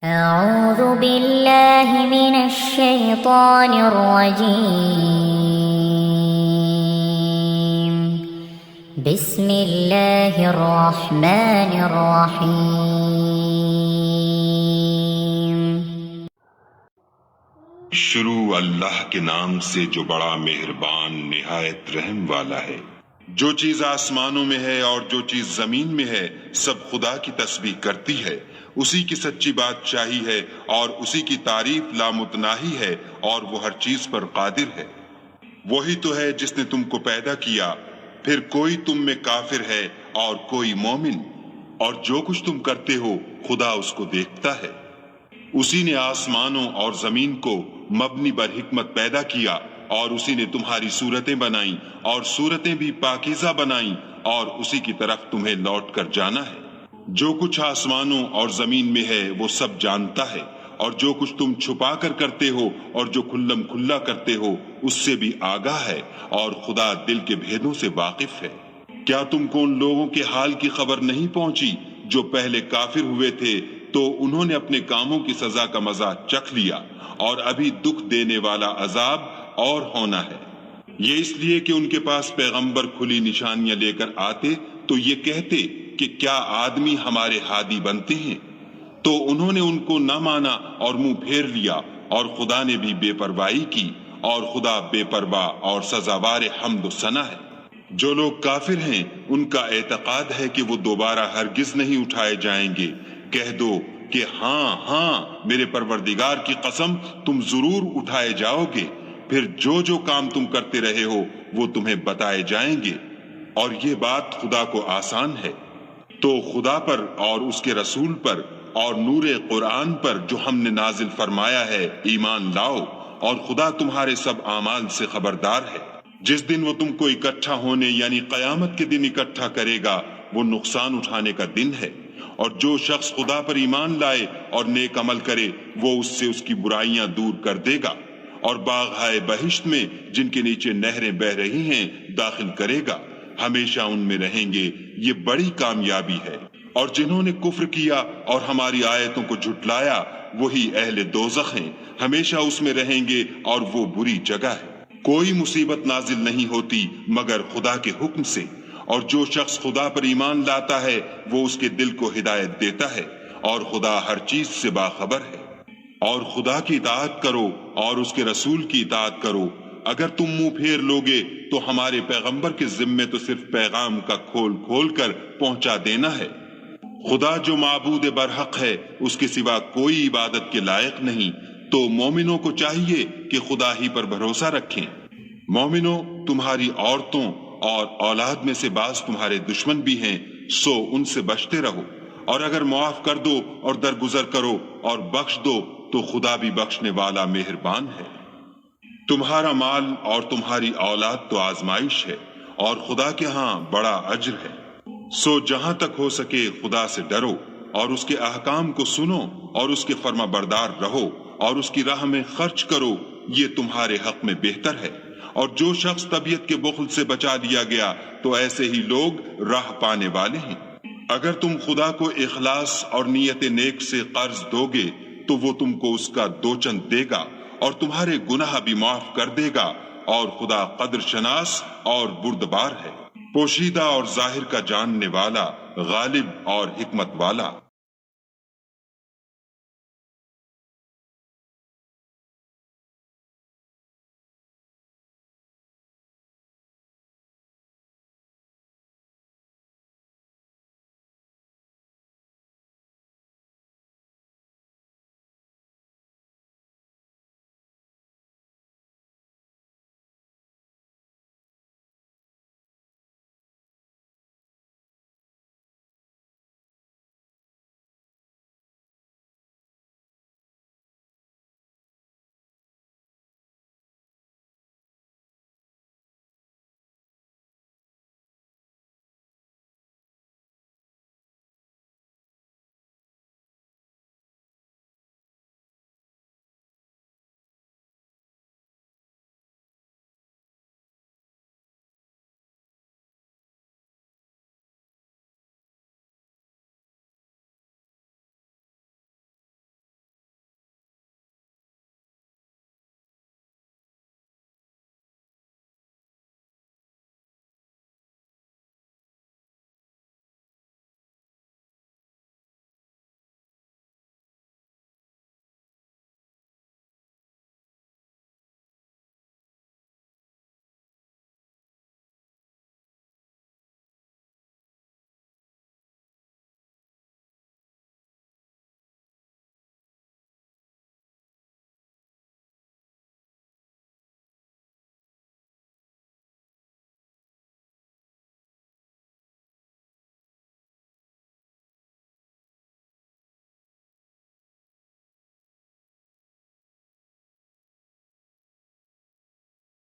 أعوذ بالله من الشيطان الرجيم بسم الله الرحمن الرحيم شروع اللہ کے نام سے جو بڑا مہربان نہایت رحم والا ہے۔ جو چیز آسمانوں میں ہے اور جو چیز زمین میں ہے سب خدا کی تسبیح کرتی ہے، اسی کی سچی بادشاہی ہے اور اسی کی تعریف لامتناہی ہے اور وہ ہر چیز پر قادر ہے۔ وہی تو ہے جس نے تم کو پیدا کیا، پھر کوئی تم میں کافر ہے اور کوئی مومن، اور جو کچھ تم کرتے ہو خدا اس کو دیکھتا ہے۔ اسی نے آسمانوں اور زمین کو مبنی بر حکمت پیدا کیا، اور اسی نے تمہاری صورتیں بنائیں اور صورتیں بھی پاکیزہ بنائیں، اور اسی کی طرف تمہیں لوٹ کر جانا ہے۔ جو کچھ آسمانوں اور زمین میں ہے وہ سب جانتا ہے، اور جو کچھ تم چھپا کر کرتے ہو اور جو کھلم کھلا کرتے ہو اس سے بھی آگاہ ہے، اور خدا دل کے بھیدوں سے واقف ہے۔ کیا تم کو ان لوگوں کے حال کی خبر نہیں پہنچی جو پہلے کافر ہوئے تھے؟ تو انہوں نے اپنے کاموں کی سزا کا مزہ چکھ لیا، اور ابھی دکھ دینے والا عذاب اور ہونا ہے۔ یہ اس لیے کہ ان کے پاس پیغمبر کھلی نشانیاں لے کر آتے تو یہ کہتے کہ کیا آدمی ہمارے ہادی بنتے ہیں؟ تو انہوں نے ان کو نہ مانا اور منہ پھیر لیا، اور خدا نے بھی بے پرواہی کی، اور خدا بے پرواہ اور سزاوار حمد و ثنا ہے۔ جو لوگ کافر ہیں ان کا اعتقاد ہے کہ وہ دوبارہ ہرگز نہیں اٹھائے جائیں گے۔ کہہ دو کہ ہاں ہاں، میرے پروردگار کی قسم تم ضرور اٹھائے جاؤ گے، پھر جو جو کام تم کرتے رہے ہو وہ تمہیں بتائے جائیں گے، اور یہ بات خدا کو آسان ہے۔ تو خدا پر اور اس کے رسول پر اور نور قرآن پر جو ہم نے نازل فرمایا ہے ایمان لاؤ، اور خدا تمہارے سب اعمال سے خبردار ہے۔ جس دن وہ تم کو اکٹھا ہونے یعنی قیامت کے دن اکٹھا کرے گا وہ نقصان اٹھانے کا دن ہے، اور جو شخص خدا پر ایمان لائے اور نیک عمل کرے وہ اس سے اس کی برائیاں دور کر دے گا، اور باغ بہشت میں جن کے نیچے نہریں بہ رہی ہیں داخل کرے گا، ہمیشہ ان میں رہیں گے۔ یہ بڑی کامیابی ہے۔ اور جنہوں نے کفر کیا اور ہماری آیتوں کو جھٹلایا وہی اہل دوزخ ہیں، ہمیشہ اس میں رہیں گے، اور وہ بری جگہ ہے۔ کوئی مصیبت نازل نہیں ہوتی مگر خدا کے حکم سے، اور جو شخص خدا پر ایمان لاتا ہے وہ اس کے دل کو ہدایت دیتا ہے، اور خدا ہر چیز سے باخبر ہے۔ اور خدا کی اطاعت کرو اور اس کے رسول کی اطاعت کرو۔ اگر تم منہ پھیر لوگے تو ہمارے پیغمبر کے ذمے تو صرف پیغام کا کھول کھول کر پہنچا دینا ہے۔ خدا جو معبود برحق ہے اس کے سوا کوئی عبادت کے لائق نہیں، تو مومنوں کو چاہیے کہ خدا ہی پر بھروسہ رکھیں۔ مومنوں، تمہاری عورتوں اور اولاد میں سے بعض تمہارے دشمن بھی ہیں، سو ان سے بچتے رہو، اور اگر معاف کر دو اور درگزر کرو اور بخش دو تو خدا بھی بخشنے والا مہربان ہے۔ تمہارا مال اور تمہاری اولاد تو آزمائش ہے، اور خدا کے ہاں بڑا اجر ہے۔ سو جہاں تک ہو سکے خدا سے ڈرو، اور اس کے احکام کو سنو، اور اس کے فرما بردار رہو، اور اس کی راہ میں خرچ کرو، یہ تمہارے حق میں بہتر ہے۔ اور جو شخص طبیعت کے بخل سے بچا دیا گیا تو ایسے ہی لوگ راہ پانے والے ہیں۔ اگر تم خدا کو اخلاص اور نیت نیک سے قرض دو گے تو وہ تم کو اس کا دوچند دے گا، اور تمہارے گناہ بھی معاف کر دے گا، اور خدا قدر شناس اور بردبار ہے، پوشیدہ اور ظاہر کا جاننے والا، غالب اور حکمت والا۔